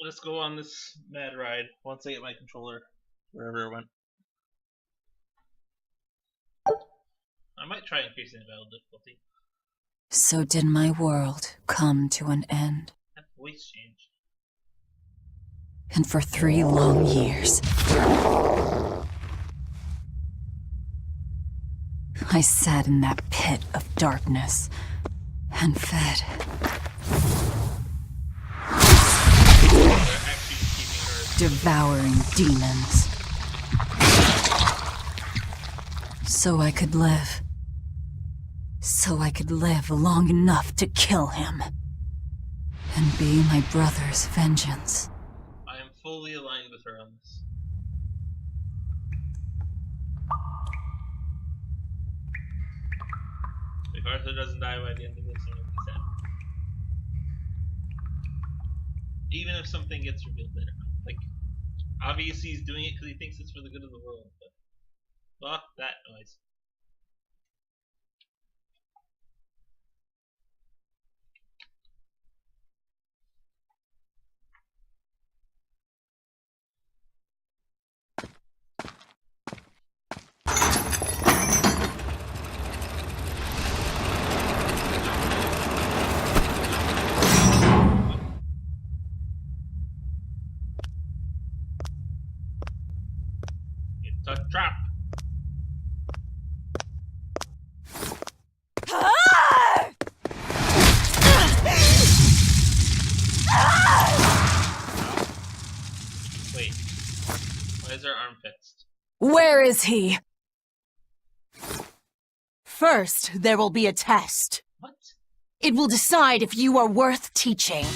Let's go on this mad ride once I get my controller wherever it went. I might try increasing the battle difficulty. So did my world come to an end. That voice change. And for 3 long years, I sat in that pit of darkness and fed. Devouring demons. So I could live. So I could live long enough to kill him. And be my brother's vengeance. I am fully aligned with her on this. If Arthur doesn't die by the end of this, I'm gonna be sad. Even if something gets revealed later. Like, obviously he's doing it because he thinks it's for the good of the world, but... Fuck that noise. It's a trap! Wait. Why is her arm fixed? Where is he? First, there will be a test. What? It will decide if you are worth teaching. Why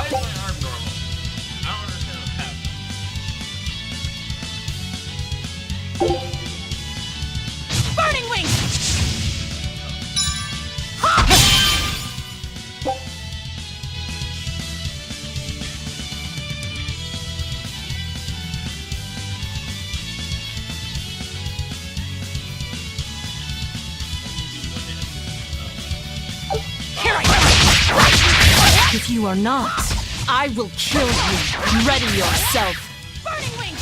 is my arm normal? I don't understand what's happening. Burning Wing! Here I am! If you are not, I will kill you. Ready yourself. Burning Wing!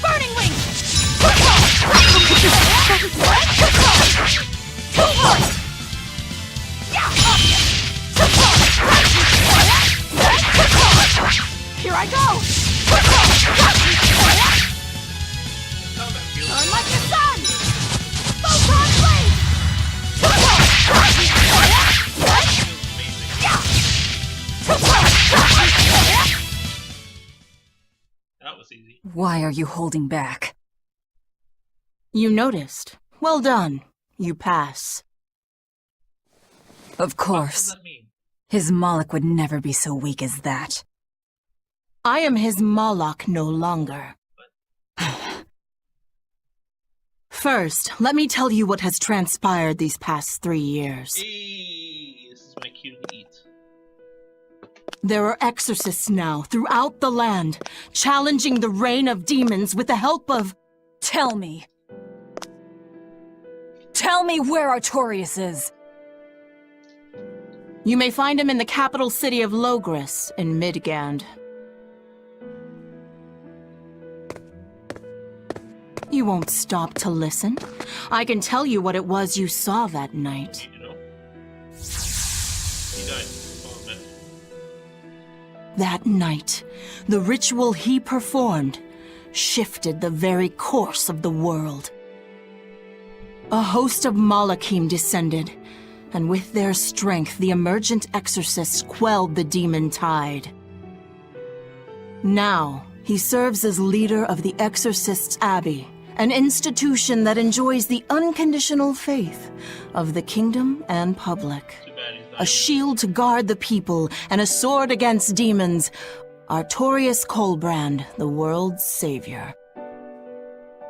Burning Wing! Here I go! Burn like the sun! Photon blade! That was easy. Why are you holding back? You noticed. Well done. You pass. Of What does course. that mean? His Moloch would never be so weak as that. I am his Moloch no longer. First, let me tell you what has transpired these past 3 years. Hey, this is my cue to eat. There are exorcists now throughout the land, challenging the reign of demons with the help of... Tell me. Tell me where Artorias is. You may find him in the capital city of Logris in Midgand. You won't stop to listen. I can tell you what it was you saw that night. You know? He died. Oh, man. That night, the ritual he performed shifted the very course of the world. A host of Malachim descended, and with their strength, the emergent exorcists quelled the demon tide. Now, he serves as leader of the Exorcists' Abbey, an institution that enjoys the unconditional faith of the kingdom and public. Too bad he's A dying. shield to guard the people and a sword against demons, Artorias Colbrand, the world's savior.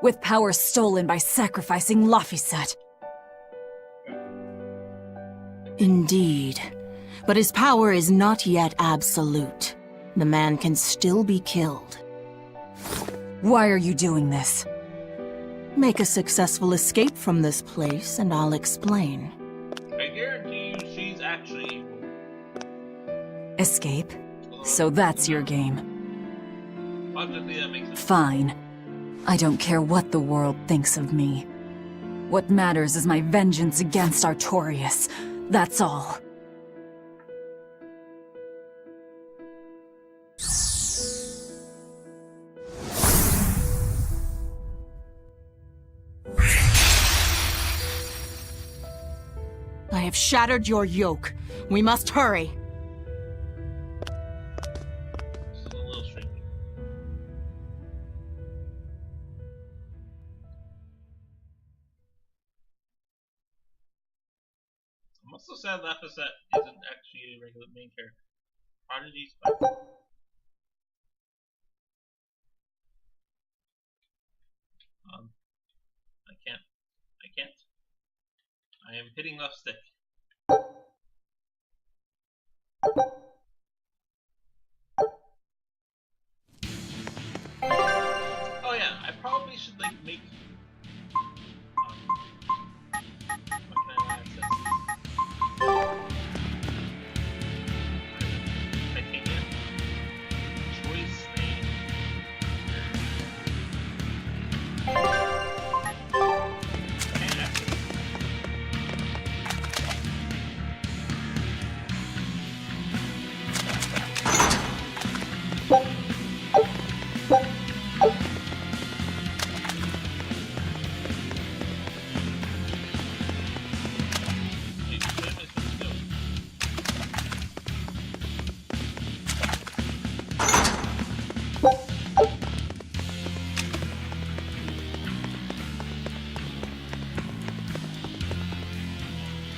With power stolen by sacrificing Laphicet. Indeed. But his power is not yet absolute. The man can still be killed. Why are you doing this? Make a successful escape from this place, and I'll explain. I guarantee you she's actually evil. Escape? So that's your game. Logically, that makes sense. Fine. I don't care what the world thinks of me. What matters is my vengeance against Artorias. That's all. I have shattered your yoke. We must hurry. This is a little shrinky. I'm also sad Laphicet isn't actually a regular main character. Prodigy's fine. I can't. I can't. I am hitting left stick. Oh yeah, I probably should like make. What can I access? Titanium. Choice name. And access. Wait, what am I supposed to do?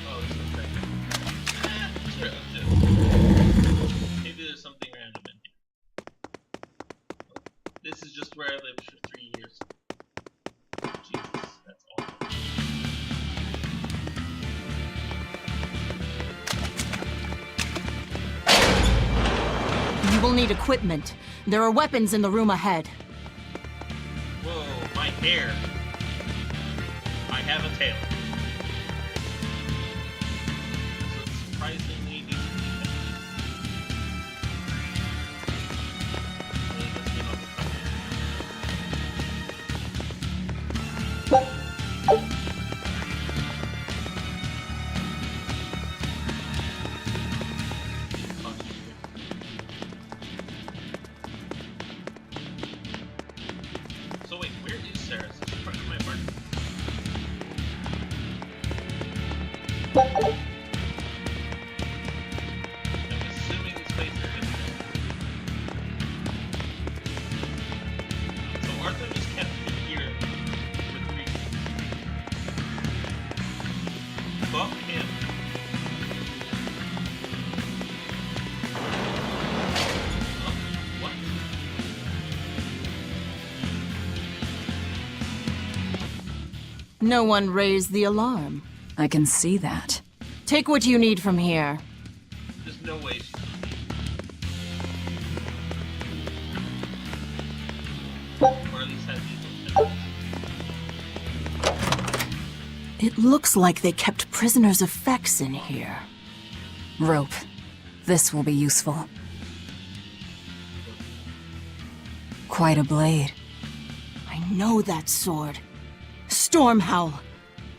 Oh, this is okay. Sure, let's do it. Maybe there's something random in here. This is just where I lived for 3 years. Jesus, that's awful. You will need equipment. There are weapons in the room ahead. Whoa, my hair. I have a tail. So it's surprisingly decently heavy. Really doesn't give up a fuck. So wait, where is Sarah? Is she part of my apartment? I'm assuming this place is good to go. So Arthur just kept me here for 3 weeks. Fuck him. Oh, what? No one raised the alarm. I can see that. Take what you need from here. There's no way she's or at least has these little It looks like they kept prisoners' effects in here. Rope. This will be useful. Quite a blade. I know that sword. Stormhowl.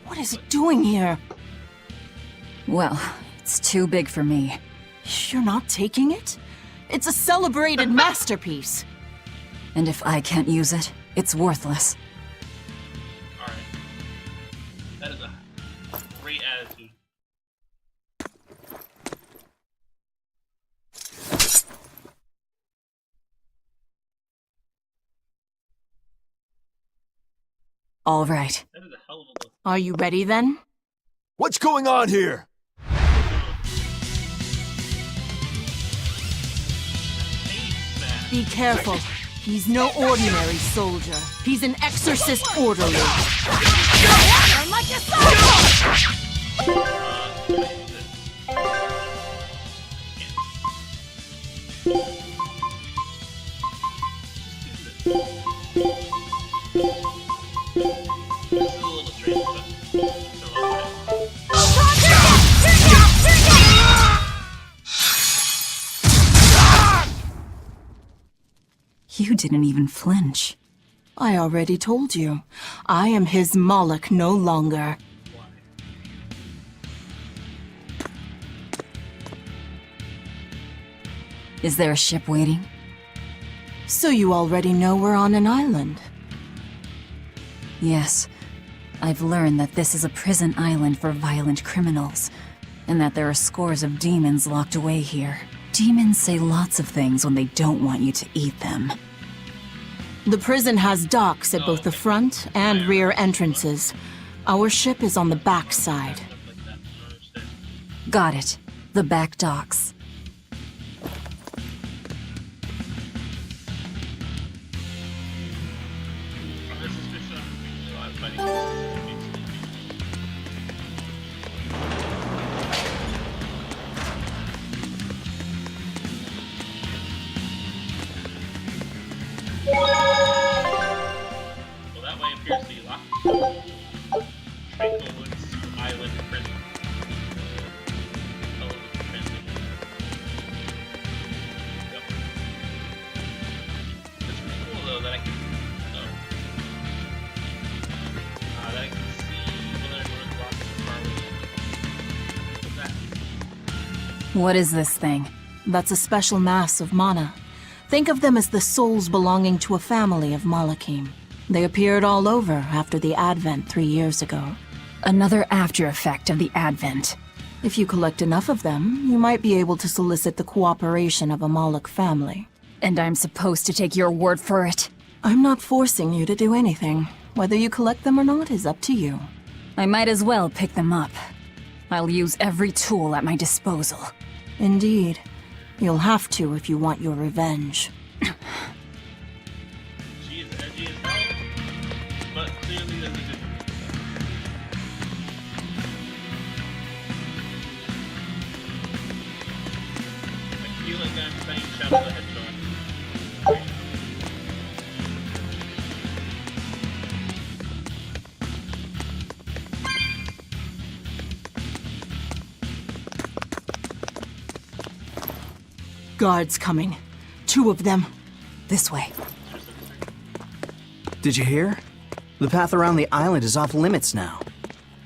What is it doing here? Well, it's too big for me. You're not taking it? It's a celebrated masterpiece. And if I can't use it, it's worthless. Alright. That is a great attitude. All right. That is a hell of a look. Are you ready then? What's going on here? Face smash. Be careful. He's no ordinary soldier. He's an exorcist orderly. Burn like a soldier! Can I use it? Can't. Just use it. This is a little strange, but it's alright. didn't even flinch. I already told you. I am his Moloch no longer. Why? Is there a ship waiting? So you already know we're on an island. Yes. I've learned that this is a prison island for violent criminals, and that there are scores of demons locked away here. Demons say lots of things when they don't want you to eat them. The prison has docks at both the front and rear entrances. Our ship is on the back side. Stuff like that. I don't understand. Got it. The back docks. From this suspicion, I'm fighting. Well, that way appears to be locked. Tranquil Woods Island Prison. Follow the transition. Yep. It's pretty cool though that I can. That I can see whether doors locked so far away. What's that? What is this thing? That's a special mass of mana. Think of them as the souls belonging to a family of Malachim. They appeared all over after the Advent 3 years ago. Another after effect of the Advent. If you collect enough of them, you might be able to solicit the cooperation of a Moloch family. And I'm supposed to take your word for it? I'm not forcing you to do anything. Whether you collect them or not is up to you. I might as well pick them up. I'll use every tool at my disposal. Indeed. You'll have to if you want your revenge. She is edgy as hell, but clearly there's a good I feel like I'm playing Shadow the Hedgehog. Guards coming. 2 of them. This way. Did you hear? The path around the island is off limits now.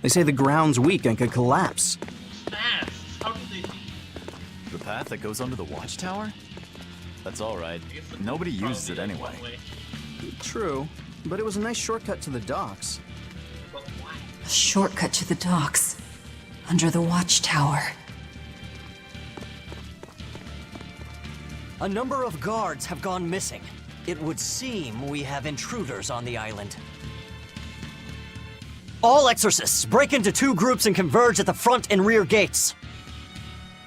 They say the ground's weak and could collapse. Fast! How did they... The path that goes under the watchtower? That's alright. I guess the- Nobody uses probably it like anyway. one way. True, but it was a nice shortcut to the docks. But why? A shortcut to the docks. Under the watchtower. A number of guards have gone missing. It would seem we have intruders on the island. All exorcists, break into 2 groups and converge at the front and rear gates.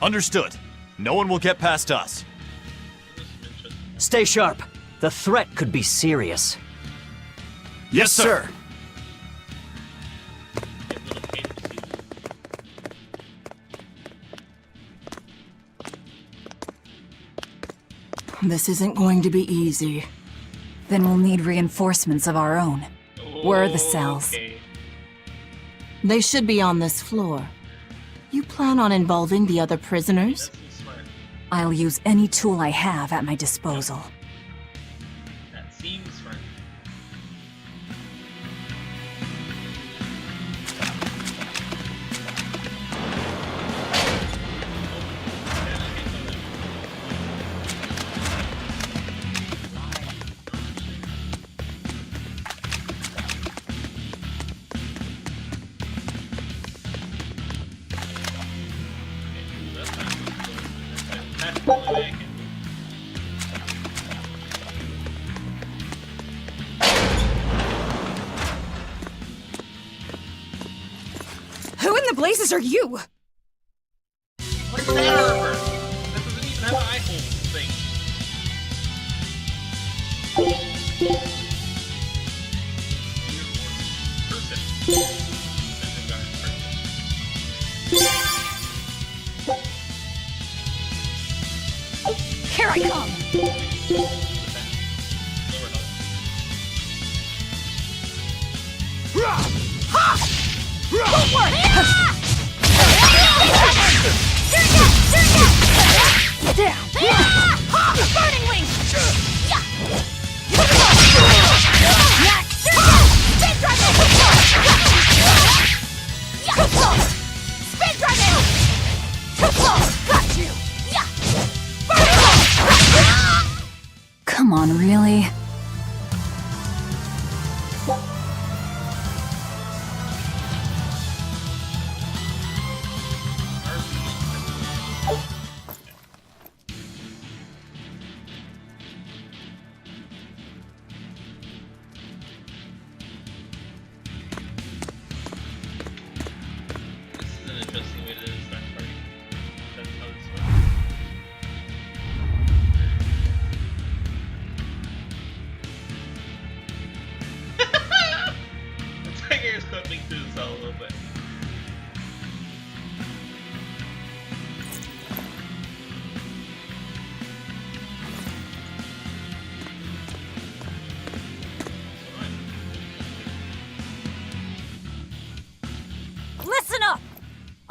Understood. No one will get past us. Stay sharp. The threat could be serious. Yes, sir. Get little cave seeds. This isn't going to be easy. Then we'll need reinforcements of our own. Where are the cells? Okay. They should be on this floor. You plan on involving the other prisoners? That's smart. I'll use any tool I have at my disposal. That seems smart. That's the only way I can. Who in the blazes are you? What's that armor? That doesn't even have an eye hole thing. Person. Dungeon guard person. Here I come! Lower health. Down! Burning wing!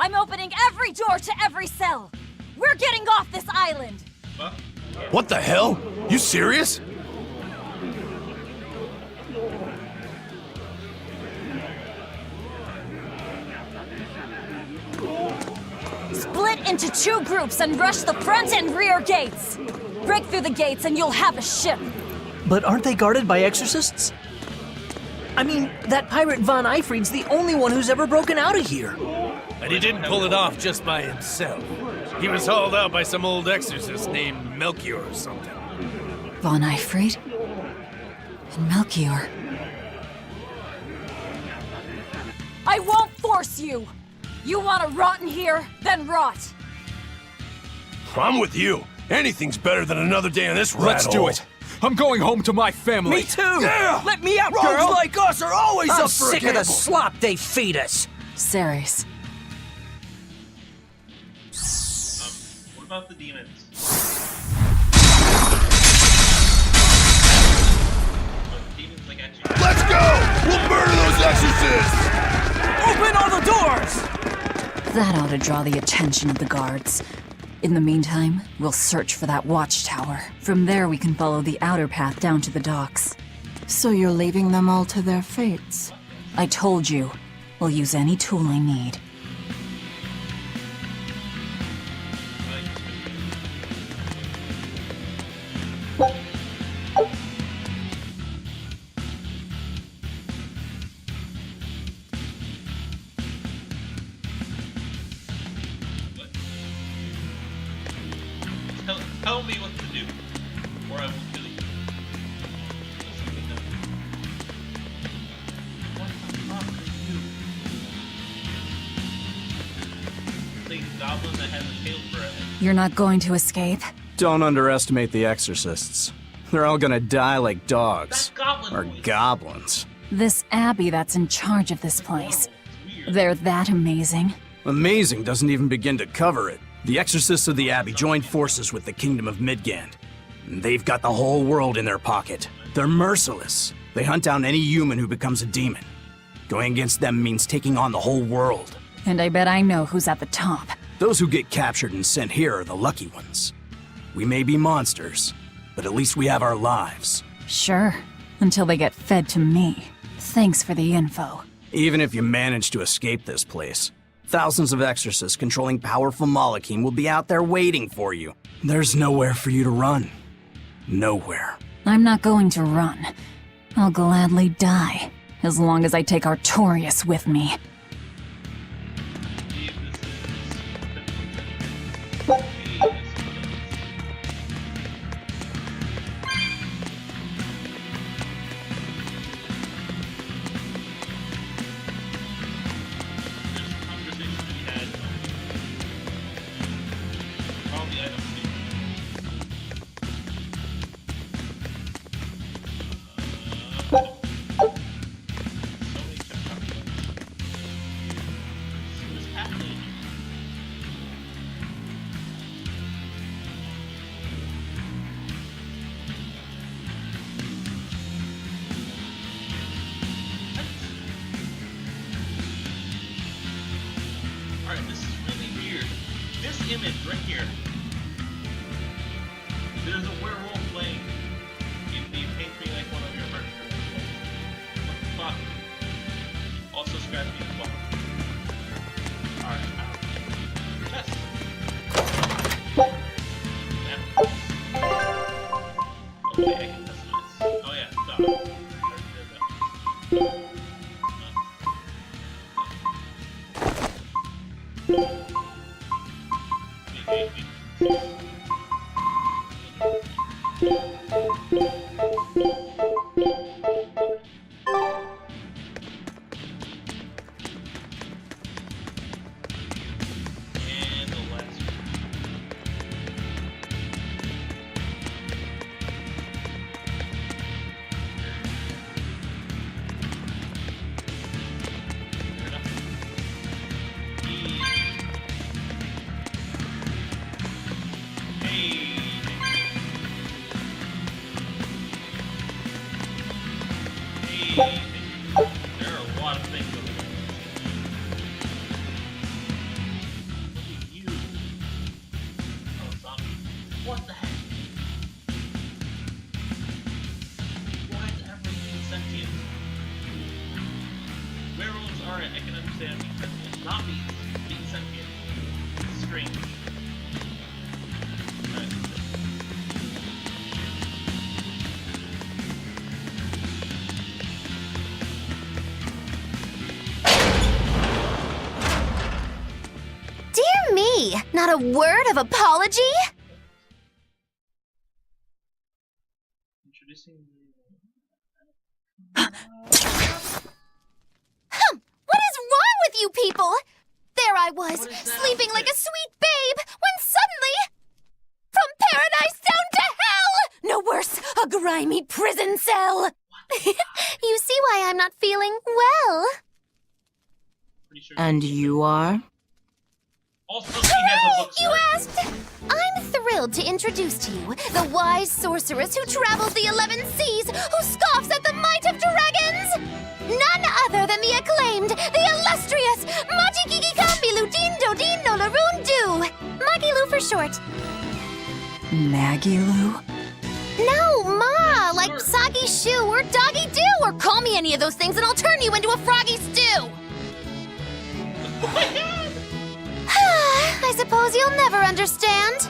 I'm opening every door to every cell! We're getting off this island! What? What the hell? You serious? Split into 2 groups and rush the front and rear gates! Break through the gates and you'll have a ship! But aren't they guarded by exorcists? I mean, that pirate Von Eyfried's the only one who's ever broken out of here. And he didn't pull it off just by himself. He was hauled out by some old exorcist named Melchior or something. Von Eyfried? And Melchior. I won't force you! You want to rot in here? Then rot! I'm with you. Anything's better than another day in this rat Let's do hole. it. I'm going home to my family. Me too! Yeah! Let me out, Rogues girl! like us are always I'm up for a sick of the gamble. slop they feed us! Ceres. What about the demons? Are the demons like actually? Let's go! We'll murder those exorcists! Open all the doors! That ought to draw the attention of the guards. In the meantime, we'll search for that watchtower. From there, we can follow the outer path down to the docks. So you're leaving them all to their fates? I told you, we'll use any tool I need. Tell me what to do, or I will kill you. What the fuck are you? Like a goblin that has a tail for a head. You're not going to escape? Don't underestimate the exorcists. They're all gonna die like dogs. That's goblin Or voice. goblins. This abbey that's in charge of this place. It's weird. They're that amazing? Amazing doesn't even begin to cover it. The exorcists of the Abbey joined forces with the Kingdom of Midgand. And they've got the whole world in their pocket. They're merciless. They hunt down any human who becomes a demon. Going against them means taking on the whole world. And I bet I know who's at the top. Those who get captured and sent here are the lucky ones. We may be monsters, but at least we have our lives. Sure, until they get fed to me. Thanks for the info. Even if you manage to escape this place, thousands of exorcists controlling powerful Malachim will be out there waiting for you. There's nowhere for you to run. Nowhere. I'm not going to run. I'll gladly die, as long as I take Artorias with me. believe this is. There's a conversation to be had. All the items so many checkpoints. What's happening? Alright, this is really weird. This image right here. There's a werewolf playing. You paint me like one of your merchants. What the fuck? Also scratch me as well. Alright, chest. Okay, I can test this. Oh yeah, stop. I already did that. And the last one. Fair enough. understand because it's not being sentient. It's strange. Alright, Dear me, not a word of apology? introducing. What is wrong with you people? There I was, What is that sleeping like a outfit? sweet babe, when suddenly... From paradise down to hell! No worse, a grimy prison cell! You see why I'm not feeling well. Pretty sure. And you are? Also, she has a book. You asked? I'm thrilled to introduce to you the wise sorceress who travels the 11 seas, who scoffs at the might of dragons! None other than the acclaimed, the illustrious Machikiki Kambilu Dindo Dino Laroon Du! Magilu for short. Maggie-Lou? No, Ma, like Soggy Shoe or Doggy Doo, or call me any of those things and I'll turn you into a froggy stew! I suppose you'll never understand.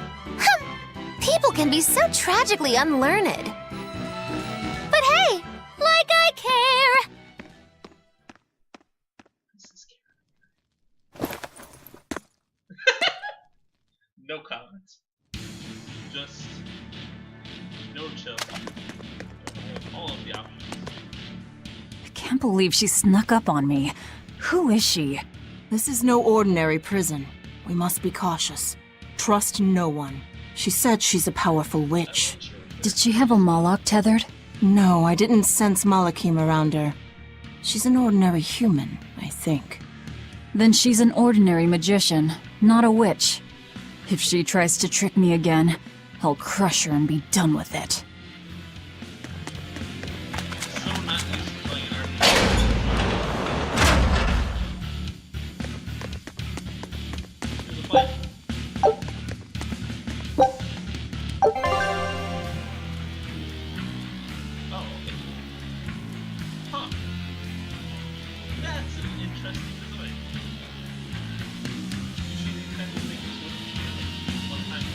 People can be so tragically unlearned. But hey, like I care! No comments. Just no chill. All of the options. I can't believe she snuck up on me. Who is she? This is no ordinary prison. We must be cautious. Trust no one. She said she's a powerful witch. Did she have a Moloch tethered? No, I didn't sense Malakim around her. She's an ordinary human, I think. Then she's an ordinary magician, not a witch. If she tries to trick me again, I'll crush her and be done with it. So not used to playing RPG. Here's a fight. Oh, okay. Huh. That's an interesting design. Usually these kinds of things would one time.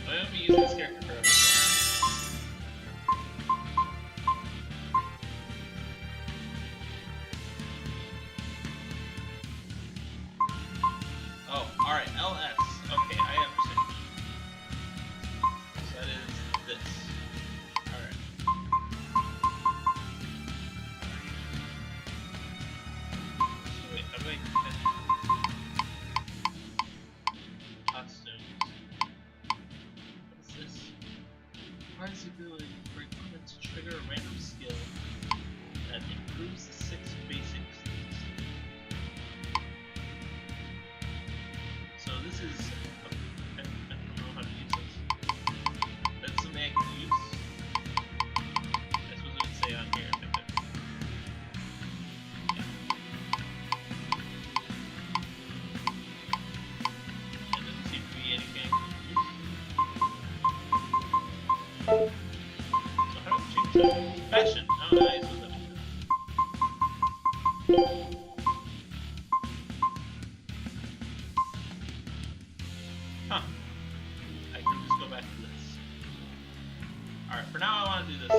I'm gonna be using this character forever. Oh, alright, LS. Okay, I understand. So that is this. Alright. So wait, how do I do that? Costumes. What is this? Requires the ability for equipment to trigger a random skill that improves the 6 basics. So this is, I don't know how to use this. That's something I can use. I suppose it would say on here if I could. Yeah. It doesn't seem to be anything I can use. So how do I change that? Fashion. Oh, I suppose that makes sense. Huh. I can just go back to this. Alright, for now I want to do this.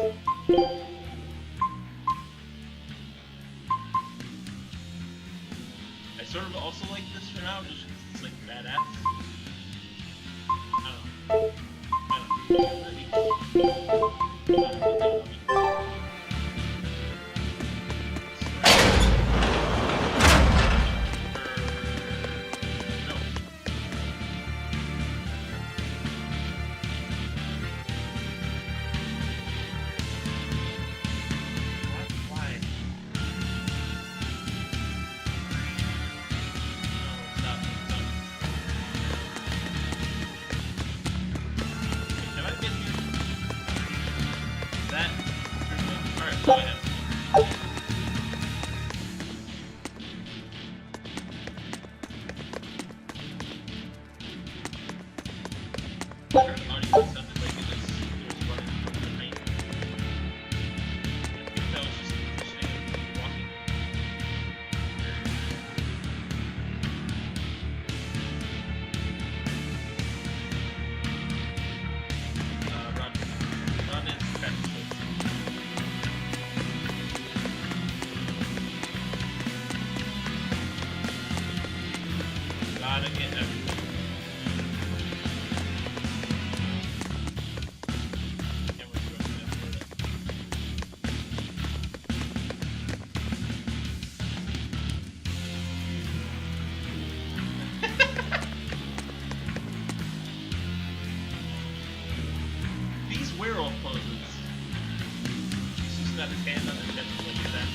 I sort of also like this for now, just because it's like badass. I don't know. background audio sounded like it was running behind me. I think that was just the positioning of walking. Run is practical. Gotta get everything. These werewolf poses. He's just got his hand on his hip like that.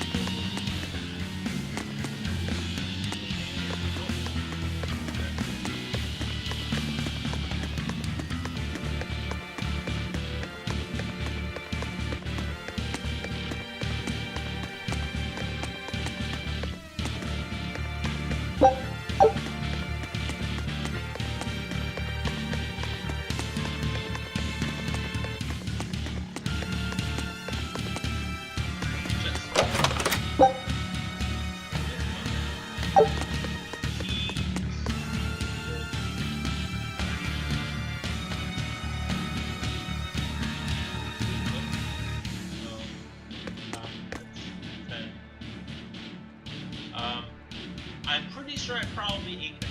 I'm pretty sure I probably ate them.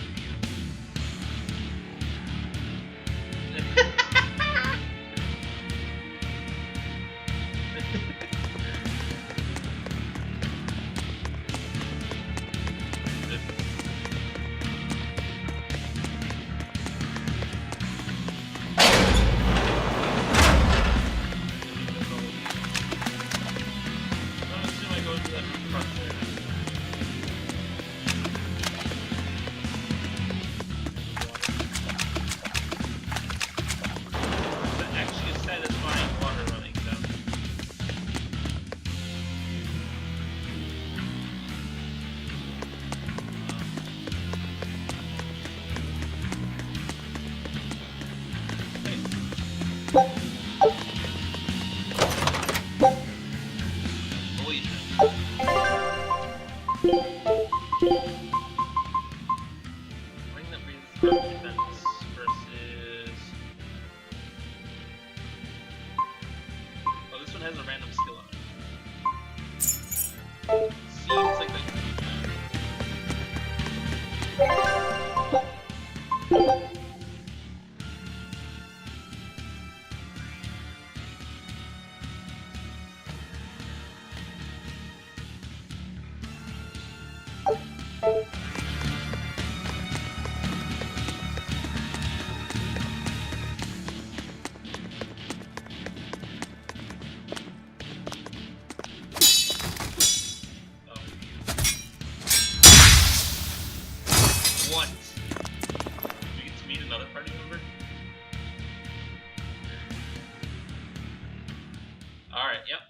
Has a random skill on it. Seems like what? Do we get to meet another party member? Alright, yep.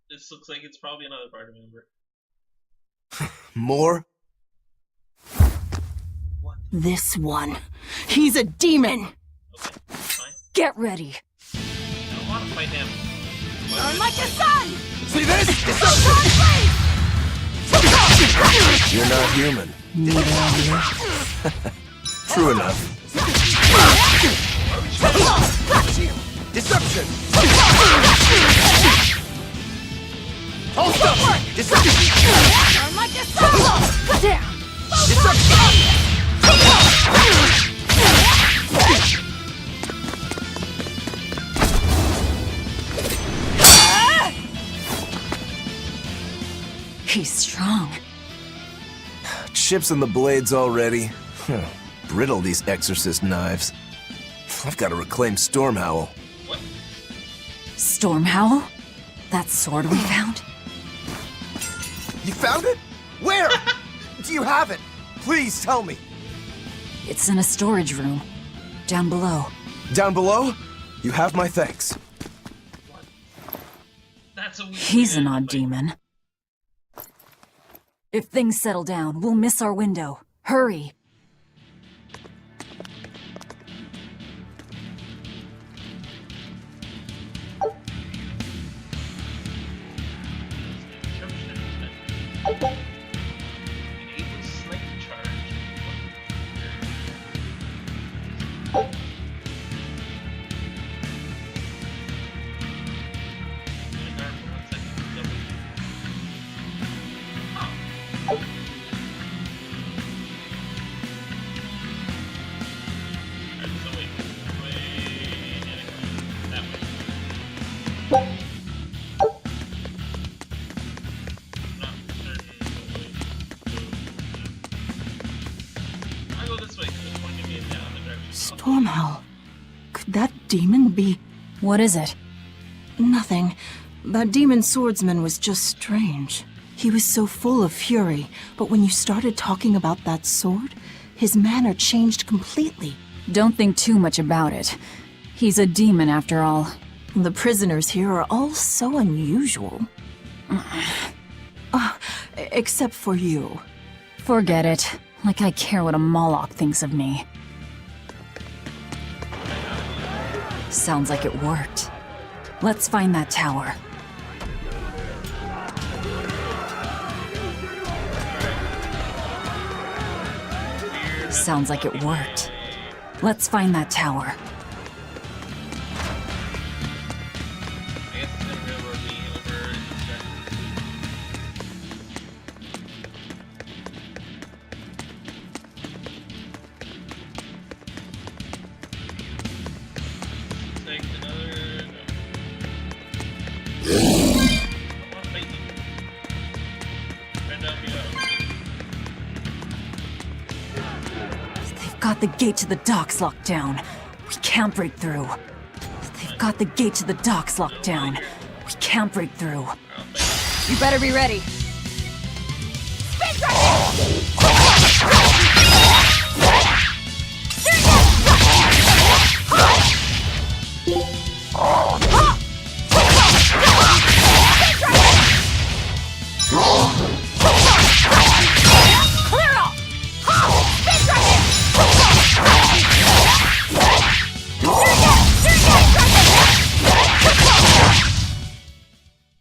This looks like it's probably another party member. More? What? This one. He's a demon! Okay, fine. Get ready. I don't want to fight him. Burn like the sun! See this? You're not human. True enough. Deception! Hold up! Deception! Burn like the sun! Down. He's strong. Chips in the blades already. Brittle, these exorcist knives. I've got to reclaim Stormhowl. What? Stormhowl? That sword we found? You found it? Where? Do you have it? Please tell me. It's in a storage room. Down below. Down below? You have my thanks. What? That's a weird He's an way to odd fight. demon. If things settle down, we'll miss our window. Hurry! Stormhowl. Could that demon be... What is it? Nothing. That demon swordsman was just strange. He was so full of fury, but when you started talking about that sword, his manner changed completely. Don't think too much about it. He's a demon after all. The prisoners here are all so unusual. Except for you. Forget it. Like I care what a Moloch thinks of me. Sounds like it worked. Let's find that tower. Sounds like it worked. Let's find that tower. I guess it's gonna railroad me over in a sec. Take another. No. Come on, fight you. Right down we go. They've got the gate to the docks locked down. We can't break through. They've got the gate to the docks locked down. We can't break through. You better be ready.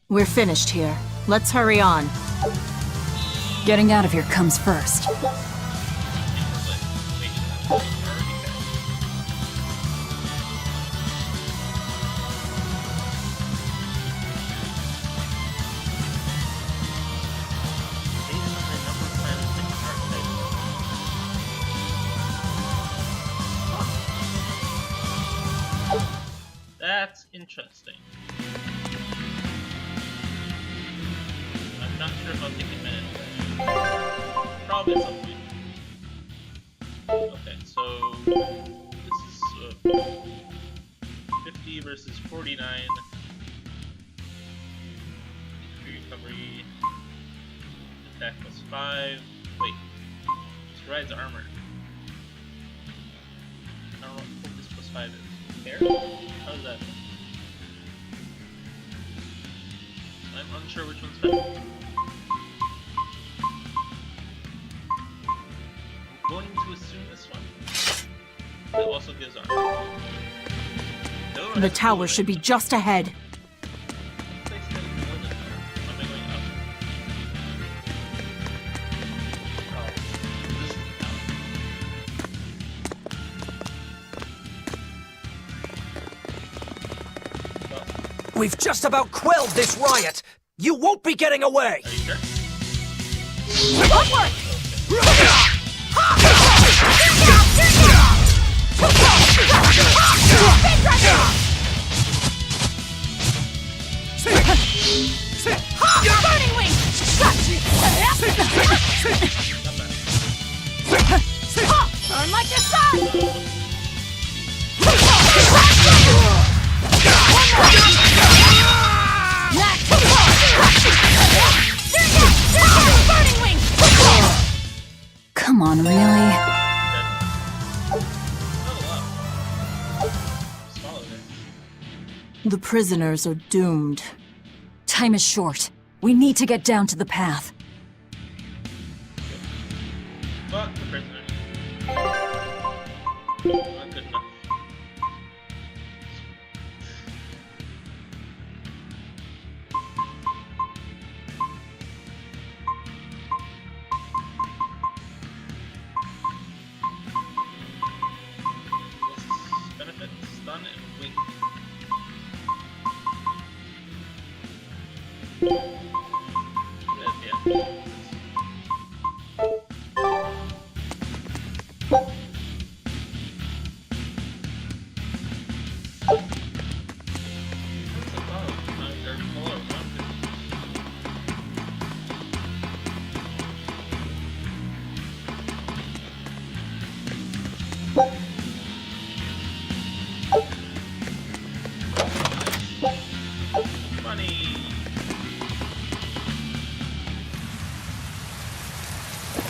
We're finished here. Let's hurry on. Getting out of here comes first. That's interesting. I'm not sure if I'll take advantage of that. Probably at some point. Okay, so this is 50 versus 49. Free recovery. Attack plus 5. Wait. This rides armor. I don't know what this plus 5 is. Air? How does that? I'm unsure which one's better. I'm going to assume this one. It also gives armor. No, The tower should be just ahead. We've just about quelled this riot! You won't be getting away! Are you sure? Burning wing! Burn like the sun! Burning wing! Come on, really? The prisoners are doomed. Time is short. We need to get down to the path. Fuck the prisoners. Not good enough. Benefit, stun, and wing. Yeah.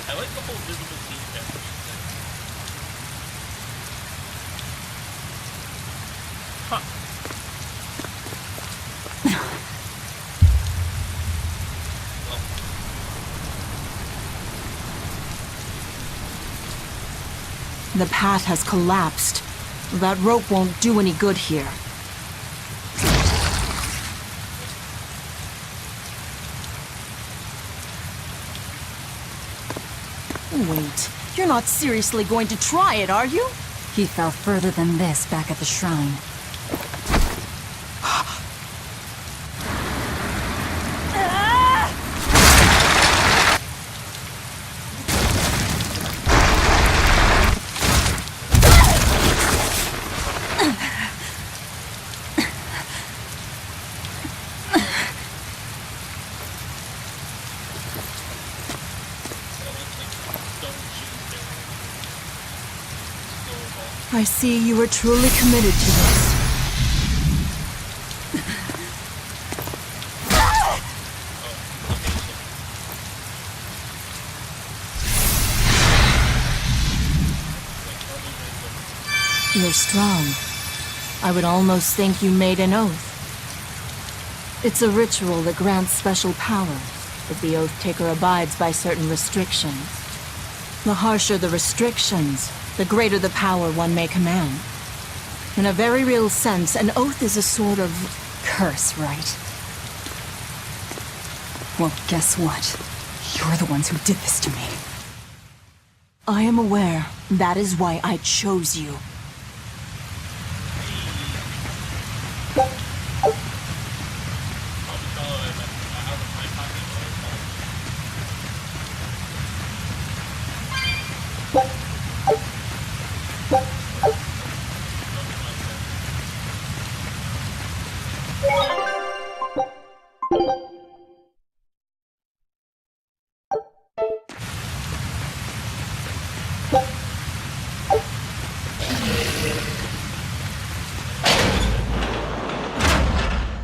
I like the whole visible scene thing. Huh. The path has collapsed. That rope won't do any good here. Wait, you're not seriously going to try it, are you? He fell further than this back at the shrine. I see you are truly committed to this. You're strong. I would almost think you made an oath. It's a ritual that grants special powers if the oath taker abides by certain restrictions. The harsher the restrictions, the greater the power one may command. In a very real sense, an oath is a sort of Curse, right? Well, guess what? You're the ones who did this to me. I am aware. That is why I chose you.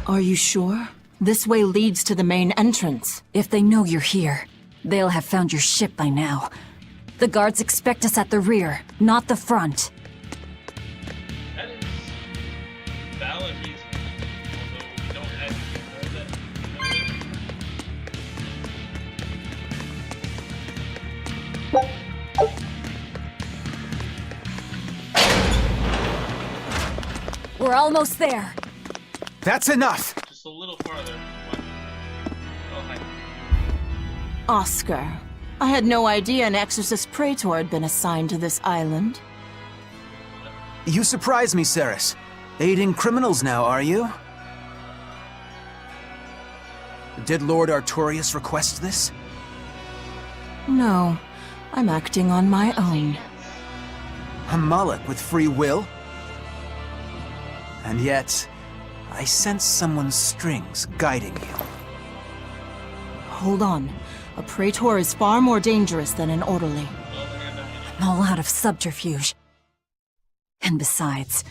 Are you sure? This way leads to the main entrance. If they know you're here, they'll have found your ship by now. The guards expect us at the rear, not the front. That is valid reason. Although we don't actually know that. We're almost there. That's enough! Just a little farther. What? Oh, hi. Oscar, I had no idea an Exorcist Praetor had been assigned to this island. You surprise me, Ceres. Aiding criminals now, are you? Did Lord Artorius request this? No, I'm acting on my own. A Moloch with free will? And yet, I sense someone's strings guiding you. Hold on. A Praetor is far more dangerous than an orderly. I'm all out of subterfuge. And besides,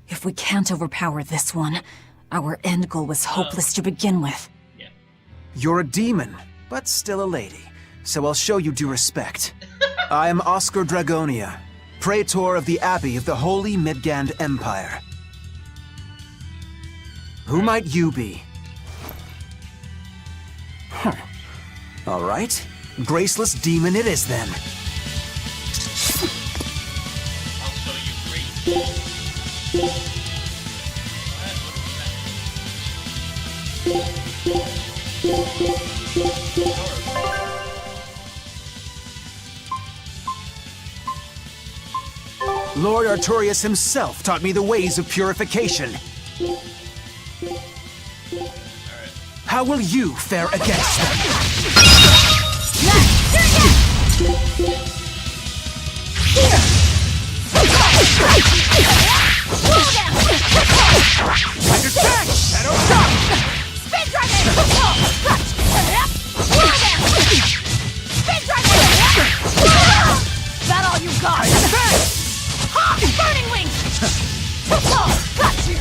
if we can't overpower this one, our end goal was hopeless to begin with. You're a demon, but still a lady, so I'll show you due respect. I am Oscar Dragonia, Praetor of the Abbey of the Holy Midgand Empire. Who might you be? Huh. All right. Graceless demon it is then. I'll show you grace. Lord Artorius himself taught me the ways of purification. How will you fare against them? Understand! Shadow Shock! Speed Dragon! Speed Dragon! That all you got? Hawk! Burning Wing! Got you!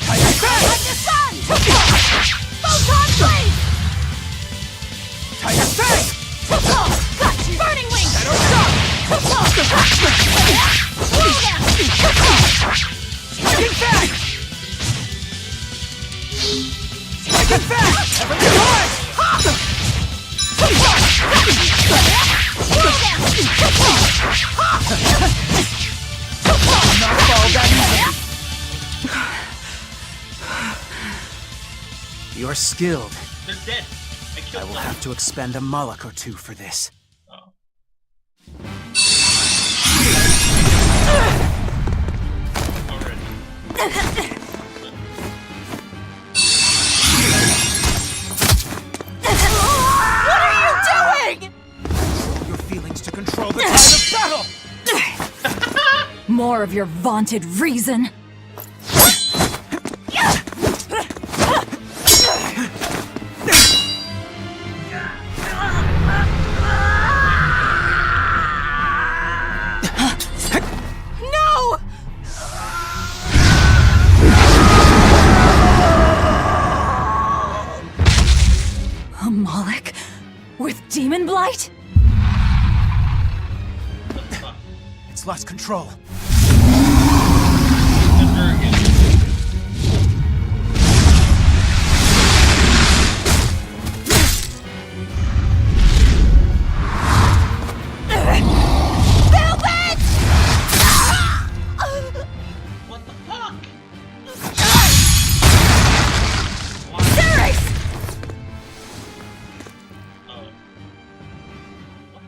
Like the sun! Photon Blade! Tiger Fang! Got you! Burning You're skilled. They're dead. I I killed will them. have to expend a Moloch or two for this. Oh. Already. What are you doing? Your feelings to control the tide of battle! More of your vaunted reason. No! A Moloch? With demon blight? It's lost control. What the fuck? Oh. What?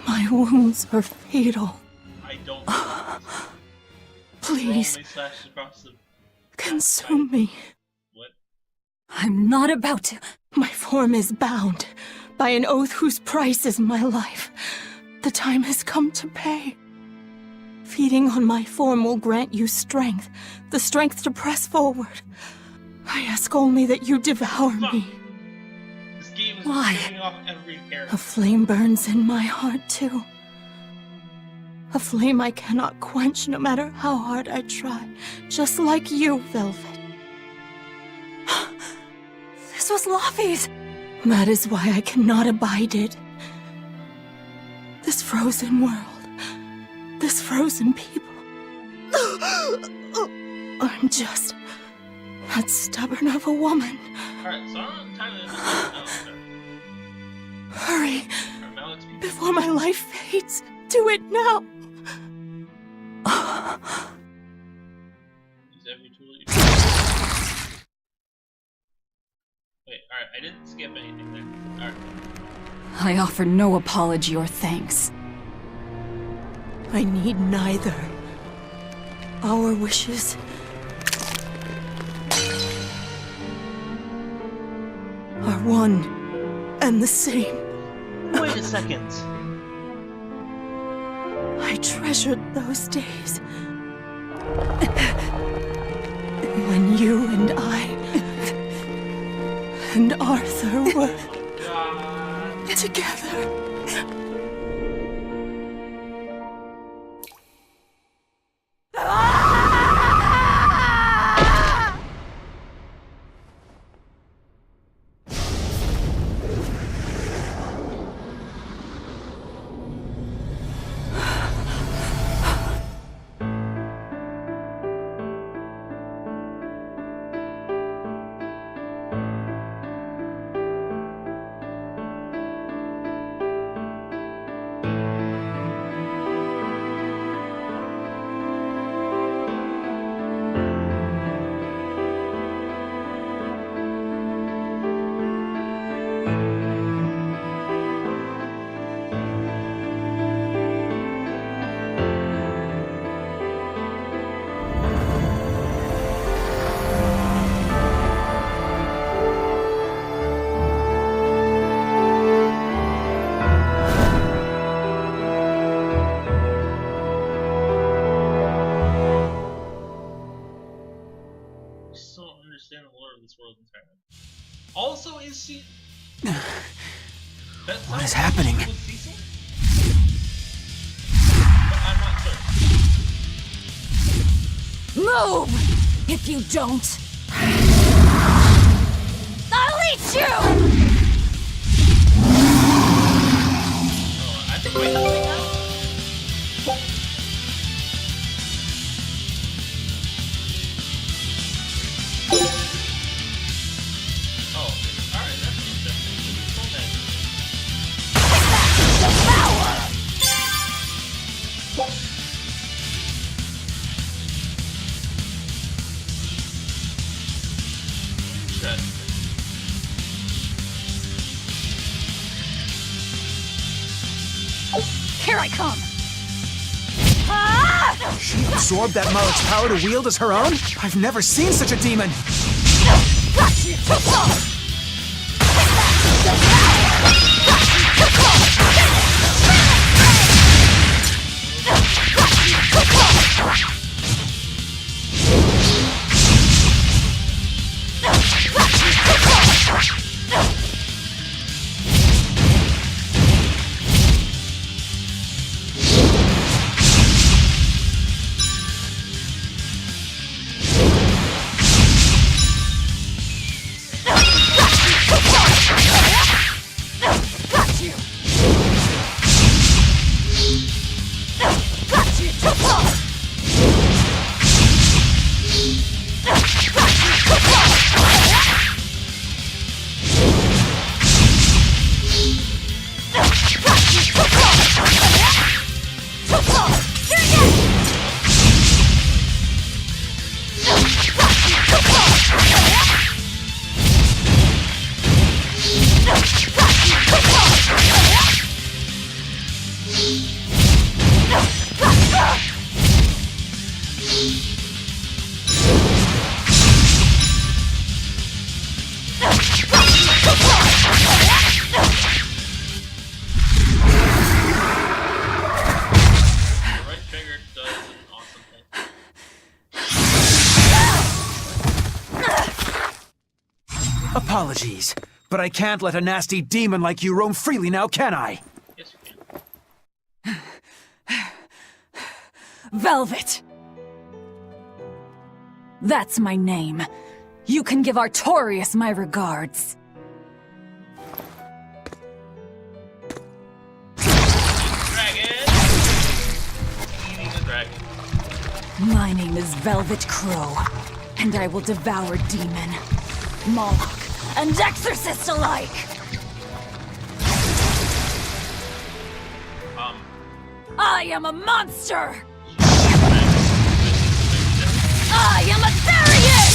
My wounds are fatal. I don't. Please, Wrongly slashed across the. consume me. What? I'm not about to. My form is bound by an oath whose price is my life. The time has come to pay. Feeding on my form will grant you strength, the strength to press forward. I ask only that you devour me. This game is Why? turning off every hair. A flame burns in my heart, too. A flame I cannot quench no matter how hard I try. Just like you, Velvet. This was Laffy's. That is why I cannot abide it. This frozen world. This frozen people. I'm just that stubborn of a woman. Alright, so I'm entirely understand. Hurry, Alright, now let's be. before my life fades. Do it now. Use every tool you Wait, alright, I didn't skip anything there. Alright. I offer no apology or thanks. I need neither. Our wishes are one and the same. Wait a second. I treasured those days. When you and I and Arthur were together. I still don't understand the lore of this world entirely. Also, is she. What is happening? But I'm not sure. Move! If you don't, I'll eat you! Oh, I have to wait this thing out? Oh, alright, that's interesting. So then. Interesting. Here I come! She absorbed that Malak's power to wield as her own? I've never seen such a demon! Got you! Apologies, but I can't let a nasty demon like you roam freely now, can I? Yes, you can. Velvet! That's my name. You can give Artorias my regards. Dragon! Eating a dragon. My name is Velvet Crow, and I will devour demon, Moloch, and exorcist alike! I am a monster! I am a Therian!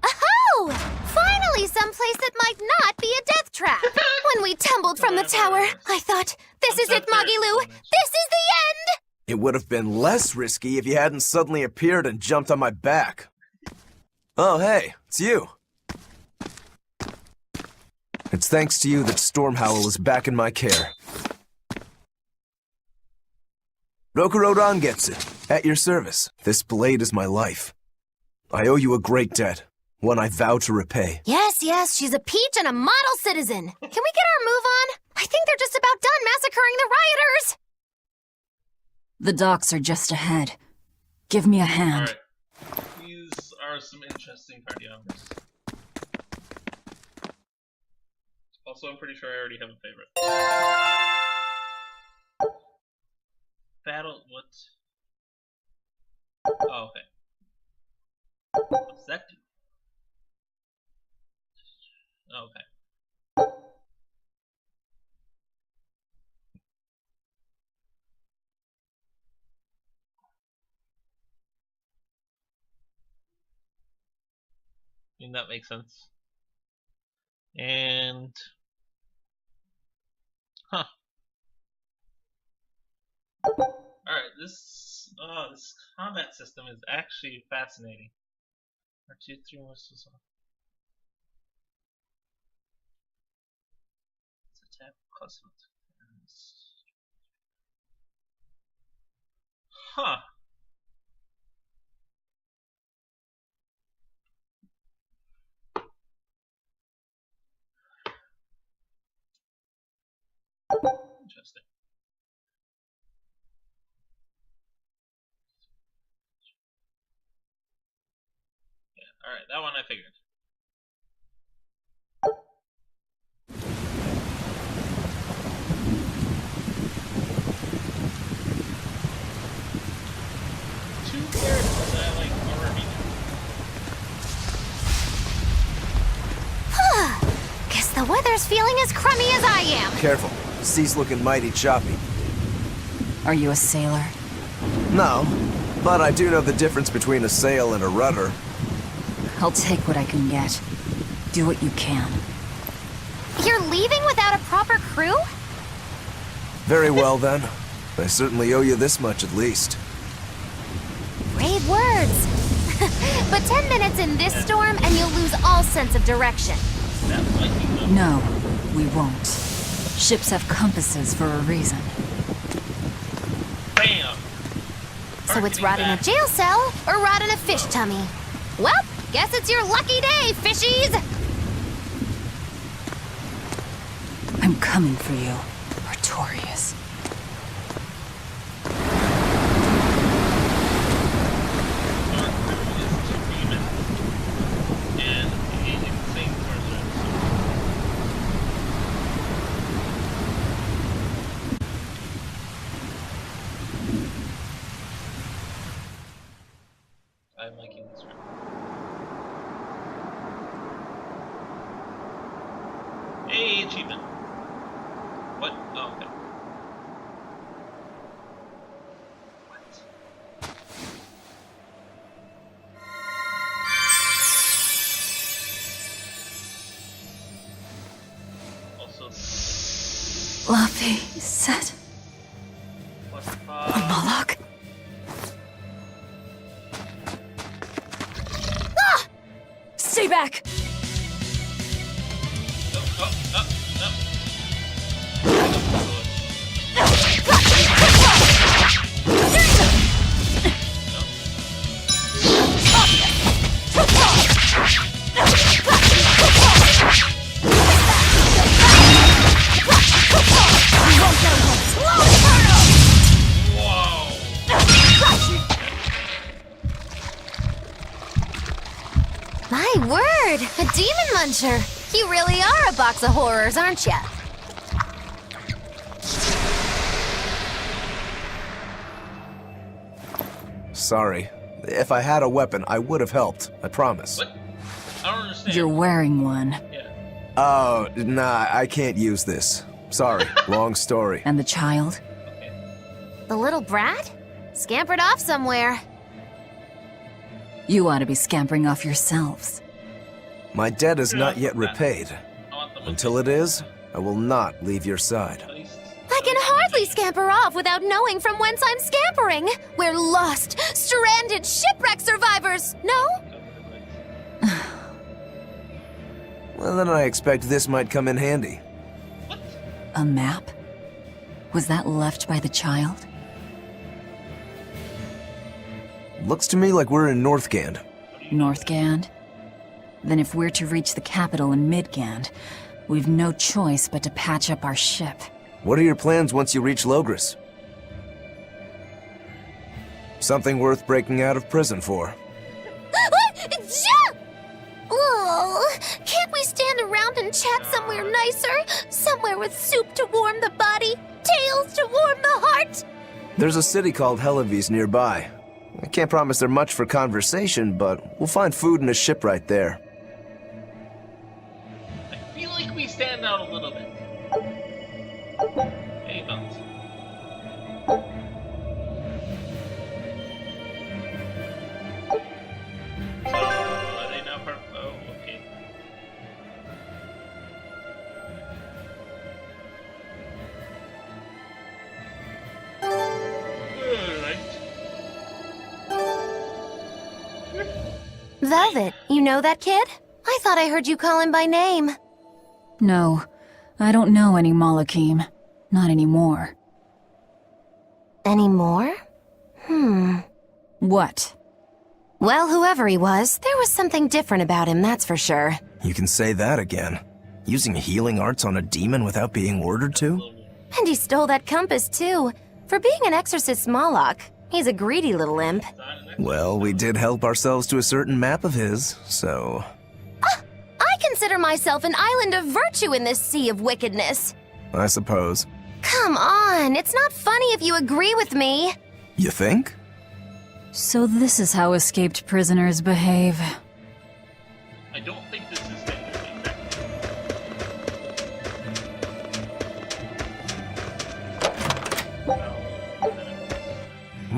Aho! Finally, someplace that might not be a death trap. When we tumbled from the tower, I thought, this is it, Magilu! This is the end! It would have been less risky if you hadn't suddenly appeared and jumped on my back. Oh, hey, it's you. It's thanks to you that Stormhowl is back in my care. Rokurodan gets it. At your service. This blade is my life. I owe you a great debt, one I vow to repay. Yes, yes, she's a peach and a model citizen. Can we get our move on? I think they're just about done massacring the rioters! The docks are just ahead. Give me a hand. Alright. These are some interesting party members. Also, I'm pretty sure I already have a favorite. Battle, what? Oh, okay. What's that do? Oh, okay. I mean, that makes sense. And... Huh. Alright, this combat system is actually fascinating. R2, 3 missiles off. Let's attack custom. Huh. Interesting. Yeah, alright, that one I figured. Two characters that I like already. The weather's feeling as crummy as I am. Careful. Sea's looking mighty choppy. Are you a sailor? No, but I do know the difference between a sail and a rudder. I'll take what I can get. Do what you can. You're leaving without a proper crew? Very well then. I certainly owe you this much at least. Brave words. But 10 minutes in this storm and you'll lose all sense of direction. No, we won't. Ships have compasses for a reason. Bam! So it's rot in a jail cell or rot in a fish tummy. Well, guess it's your lucky day, fishies! I'm coming for you, Artorias. And engaging the same sorcerers. I'm liking this room. Hey, achievement. What? Oh, okay. What? Also, Laffy said what the a Moloch. Stay back! My word, a demon muncher. You really are a box of horrors, aren't ya? Sorry. If I had a weapon, I would have helped. I promise. What? I don't understand. You're wearing one. Yeah. Oh, nah, I can't use this. Sorry, long story. And the child? Okay. The little brat? Scampered off somewhere. You ought to be scampering off yourselves. My debt is not yet repaid. I want them Until it is, I will not leave your side. at least. I can hardly scamper off without knowing from whence I'm scampering. We're lost, stranded shipwreck survivors, no? Well, then I expect this might come in handy. A map? Was that left by the child? Looks to me like we're in Northgand. Northgand? Then if we're to reach the capital in Midgand, we've no choice but to patch up our ship. What are your plans once you reach Logris? Something worth breaking out of prison for. Oh, can't we stand around and chat somewhere nicer? Somewhere with soup to warm the body, tales to warm the heart? There's a city called Helavis nearby. I can't promise they're much for conversation, but we'll find food and a ship right there. I feel like we stand out a little bit. Hey, Bones. So, are they now part? Oh, okay. Velvet, you know that kid? I thought I heard you call him by name. No, I don't know any Malakim. Not anymore. Anymore? What? Well, whoever he was, there was something different about him, that's for sure. You can say that again. Using healing arts on a demon without being ordered to? And he stole that compass, too. For being an exorcist Moloch, he's a greedy little imp. Well, we did help ourselves to a certain map of his, so... I consider myself an island of virtue in this sea of wickedness. I suppose. Come on, it's not funny if you agree with me. You think? So this is how escaped prisoners behave. I don't think this is going to be effective.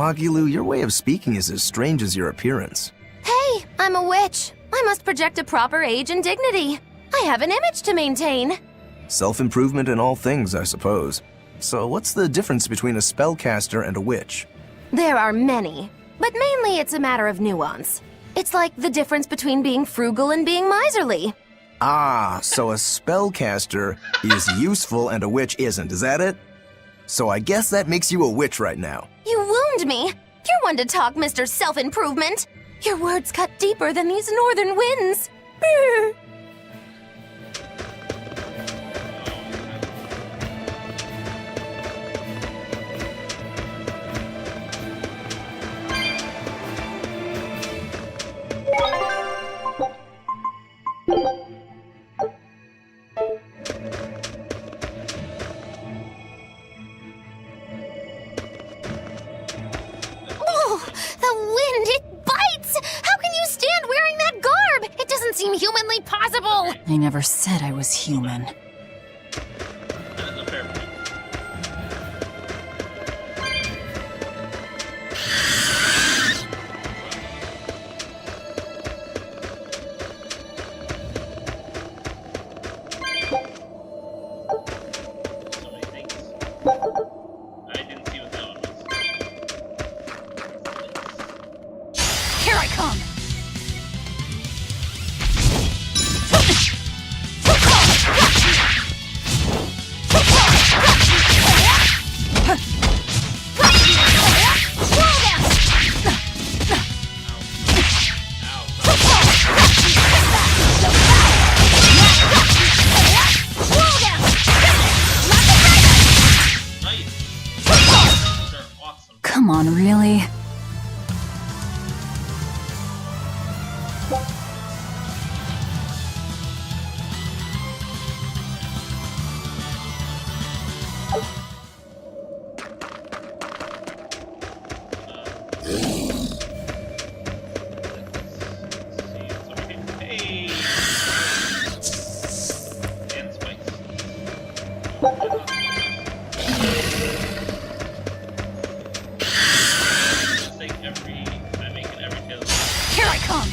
Magilu, your way of speaking is as strange as your appearance. Hey, I'm a witch. I must project a proper age and dignity. I have an image to maintain. Self-improvement in all things, I suppose. So what's the difference between a spellcaster and a witch? There are many, but mainly it's a matter of nuance. It's like the difference between being frugal and being miserly. Ah, so a spellcaster is useful and a witch isn't, is that it? So I guess that makes you a witch right now. You wound me. You're one to talk, Mr. Self-Improvement. Your words cut deeper than these northern winds. Brr. Oh, the wind, it bites! How can you stand wearing that garb? It doesn't seem humanly possible. I never said I was human. That is a fair point. So many things. I didn't see what that one was. Here I come! Nice! Those are awesome. Come on, really? Hey! And spikes. I make it every kill. Here I come!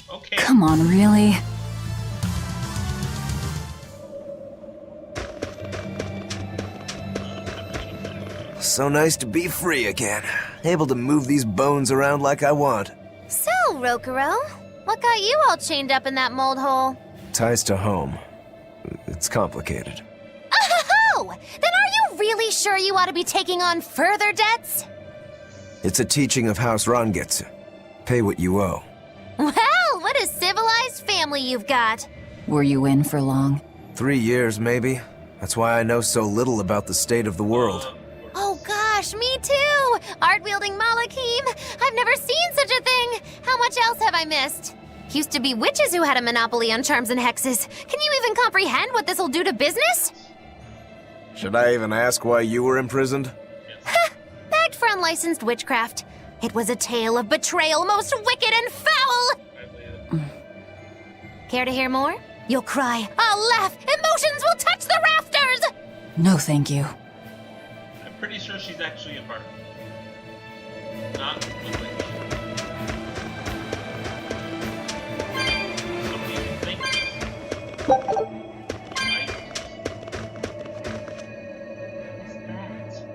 Okay. Come on, really? So nice to be free again. Able to move these bones around like I want. So, Rokuro, what got you all chained up in that mold hole? Ties to home. It's complicated. Oh! Then are you really sure you ought to be taking on further debts? It's a teaching of House Rangetsu. Pay what you owe. Well, what a civilized family you've got. Were you in for long? 3 years, maybe. That's why I know so little about the state of the world. Oh gosh, me too! Art-wielding Malakim! I've never seen such a thing! How much else have I missed? Used to be witches who had a monopoly on charms and hexes. Can you even comprehend what this'll do to business? Should I even ask why you were imprisoned? Ha! Bagged for unlicensed witchcraft. It was a tale of betrayal most wicked and foul! Care to hear more? You'll cry, I'll laugh, emotions will touch the rafters! No, thank you. I'm pretty sure she's actually a part. Not the witch. So many things. Nice. What's that?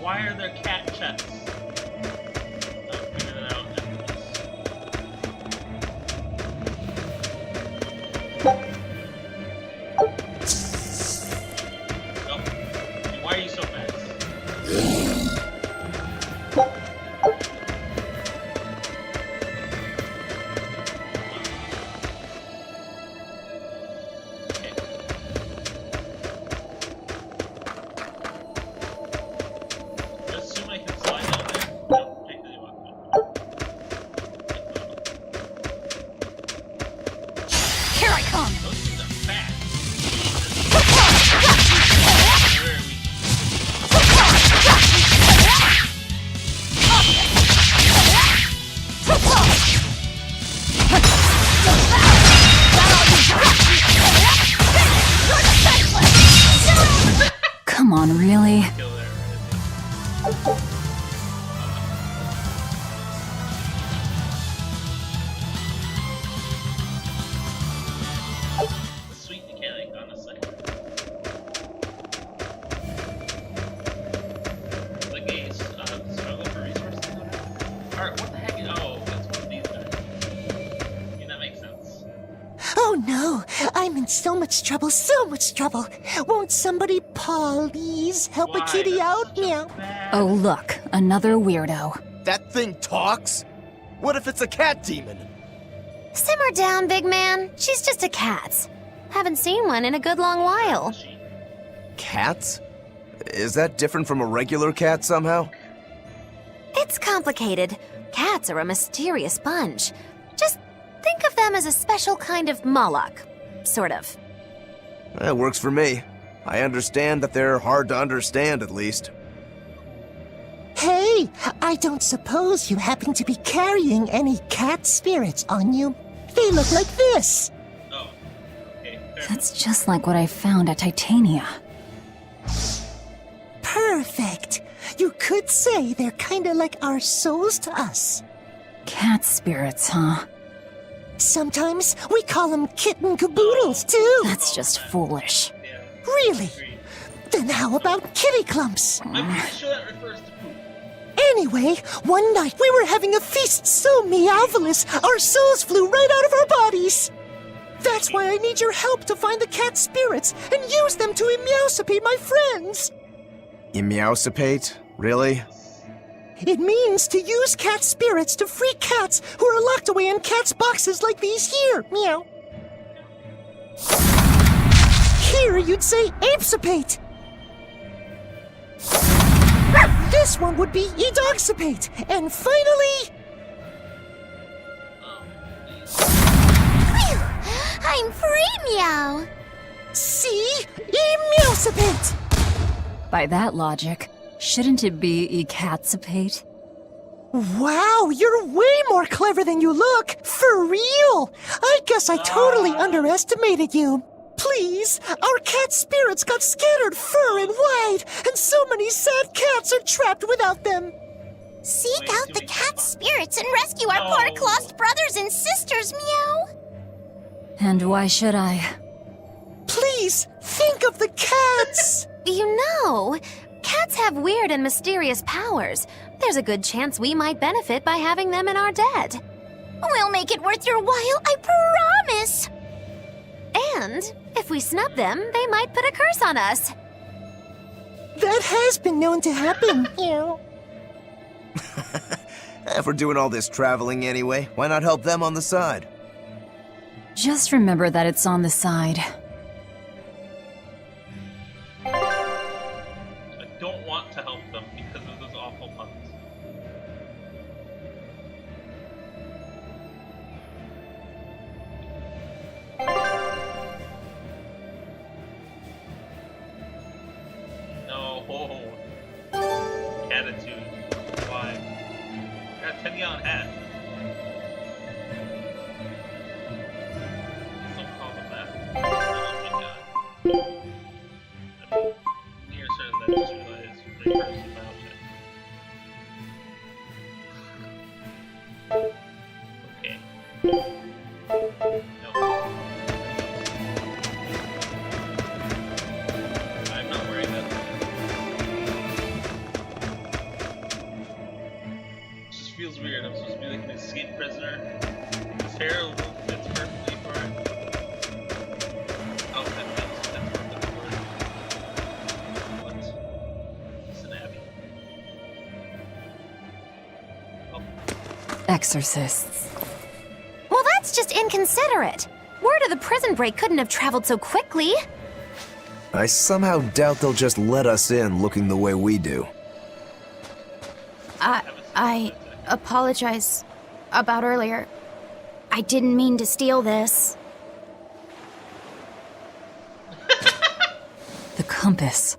Why are there cat chests? I'll figure it out after this. Oh. Why are you so fast? Okay. Just assume I can slide down. in so much trouble, so much trouble. Won't somebody please help a kitty out? Meow. Oh, look, another weirdo. That thing talks? What if it's a cat demon? Simmer down, big man. She's just a cat. Haven't seen one in a good long while. Cats? Is that different from a regular cat somehow? It's complicated. Cats are a mysterious bunch. Just think of them as a special kind of Moloch. Sort of. That works for me. I understand that they're hard to understand, at least. Hey, I don't suppose you happen to be carrying any cat spirits on you? They look like this. Oh. Okay. That's just like what I found at Titania. Perfect. You could say they're kinda like our souls to us. Cat spirits, huh? Sometimes we call them kitten caboodles, too. That's just foolish. Yeah. Really? Agreed. Then how about kitty clumps? I'm pretty sure that refers to poop. Anyway, one night we were having a feast so meowvelous, our souls flew right out of our bodies. That's why I need your help to find the cat spirits and use them to emeowsipate my friends. Emeowsipate? Really? It means to use cat spirits to free cats who are locked away in cats' boxes like these here. Meow. Here you'd say apesipate. This one would be edogsipate. And finally... Phew! I'm free, meow. See? Emeowsipate! By that logic, shouldn't it be ecatsipate? Wow, you're way more clever than you look. For real. I guess I totally underestimated you. Please, our cat spirits got scattered far and wide, and so many sad cats are trapped without them. Seek out the cat spirits and rescue our poor lost brothers and sisters, meow. And why should I? Please, think of the cats. You know, cats have weird and mysterious powers. There's a good chance we might benefit by having them in our debt. We'll make it worth your while, I promise! And if we snub them, they might put a curse on us. That has been known to happen. If we're doing all this traveling anyway, why not help them on the side? Just remember that it's on the side. I don't want to help them because of those awful puns. No. Attitude. Why? Got a 10-gallon hat. Don't call them that. Oh my god. I'm near certain that I just realized repurposing my outfit. Okay. No. I'm not wearing that. It just feels weird. I'm supposed to be like an escaped prisoner. His hair fits perfectly for it. Outfit fits perfectly for it. What? It's an Abby. Oh. Exorcists. Well, that's just inconsiderate. Word of the prison break couldn't have traveled so quickly. I somehow doubt they'll just let us in looking the way we do. I apologize about earlier. I didn't mean to steal this. The compass.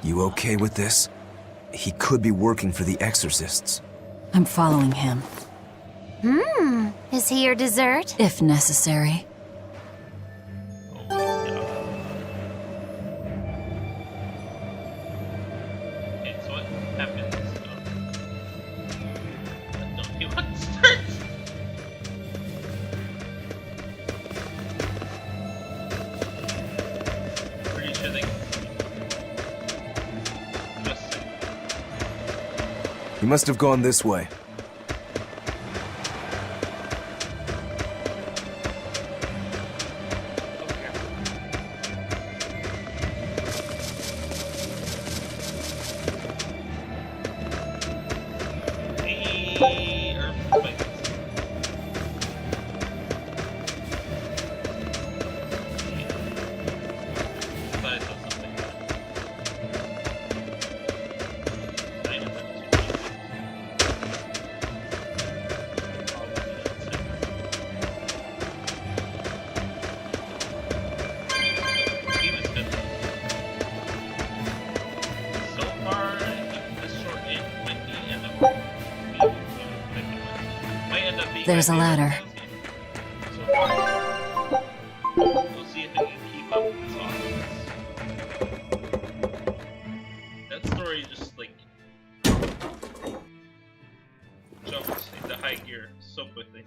You okay with this? He could be working for the exorcists. I'm following him, Is he your dessert? if necessary. Oh my god. Okay, so what happens? No, he wants to start. Pretty sure they just He must have gone this way. There's a ladder. So far. We'll see if it can keep up with this offense. That story just like jumps into high gear so quickly.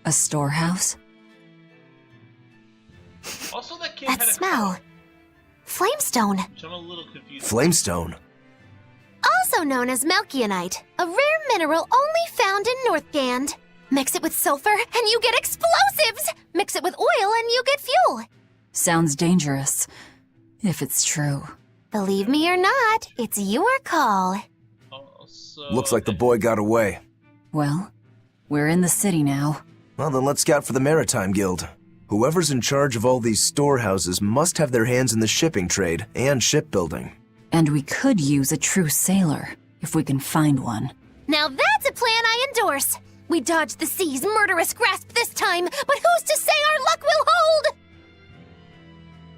A storehouse? Also, that kid That had a smell. Flamestone. which I'm a little confused. Flamestone. Also known as Melkionite, a rare mineral only found in Northgand. Mix it with sulfur and you get explosives! Mix it with oil and you get fuel! Sounds dangerous. If it's true. Believe me or not, it's your call. Also, Looks like the boy got away. Well, we're in the city now. Well, then let's scout for the Maritime Guild. Whoever's in charge of all these storehouses must have their hands in the shipping trade and shipbuilding. And we could use a true sailor, if we can find one. Now that's a plan I endorse! We dodged the sea's murderous grasp this time, but who's to say our luck will hold?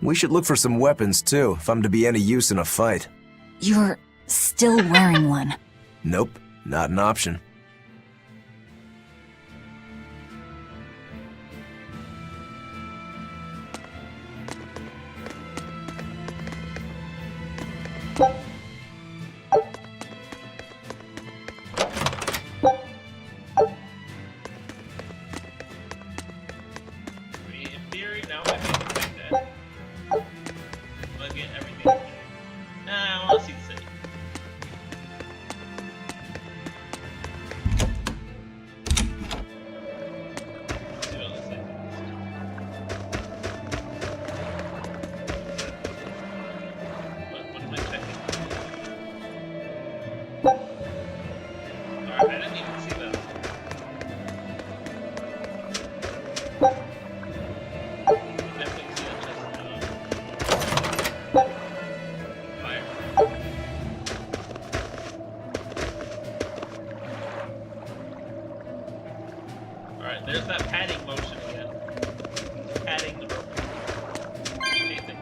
We should look for some weapons too, if I'm to be any use in a fight. You're still wearing one. Nope, not an option. in theory, now I make it like that. Plug in everything. Nah, I want to see the city. Let's see what this is. What am I checking? Alright, I didn't even see that. Definitely see that chest. Fire. Alright, there's that padding motion again. Padding the rope. Same thing.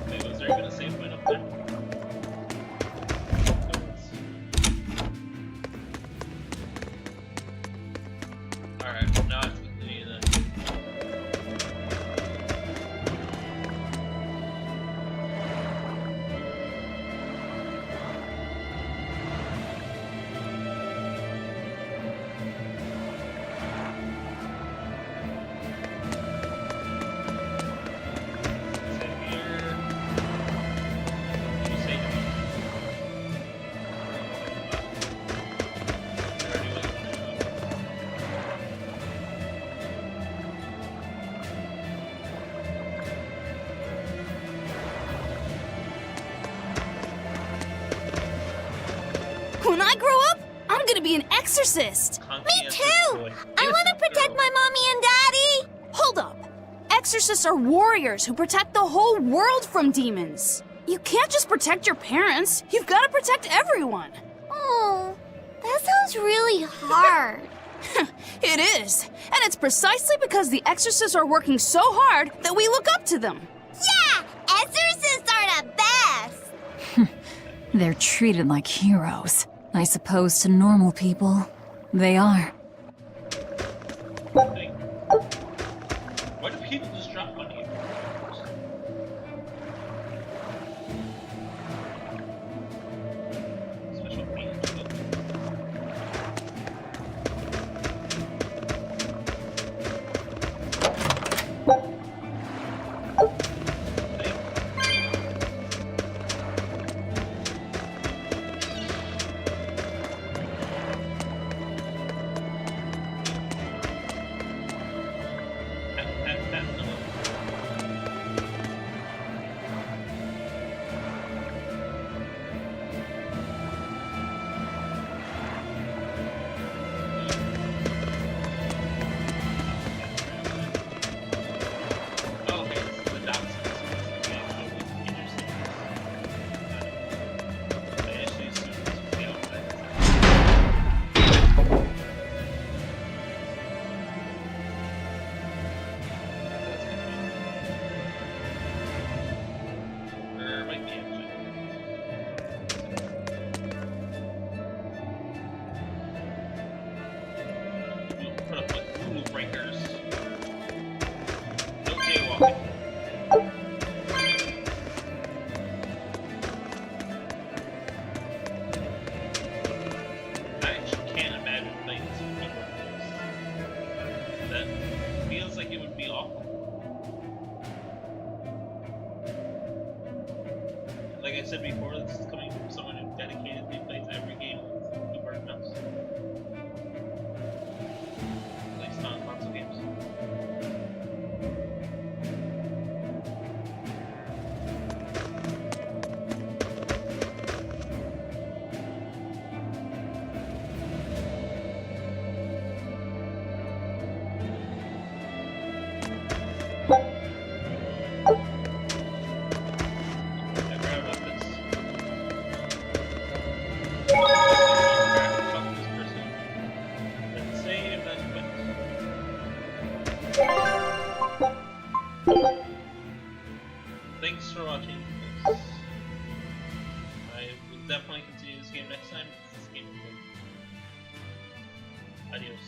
Wait, was there even a save point up there? Alright, now I think we need that. Save here. You save it. Already went. When I grow up, I'm gonna be an exorcist. Me too! I want to protect my mommy and daddy! Hold up. Exorcists are warriors who protect the whole world from demons. You can't just protect your parents. You've got to protect everyone. Oh, that sounds really hard. It is. And it's precisely because the exorcists are working so hard that we look up to them. Yeah! Exorcists are the best! They're treated like heroes. I suppose to normal people, they are. Why do people just drop money? Special themes. Oh, okay, this is the dots. Like I said before, this is coming from someone who dedicatedly plays every game with keyboard and mouse. At least on console games. Thanks for watching. Folks. I will definitely continue this game next time. This game is good. Adios.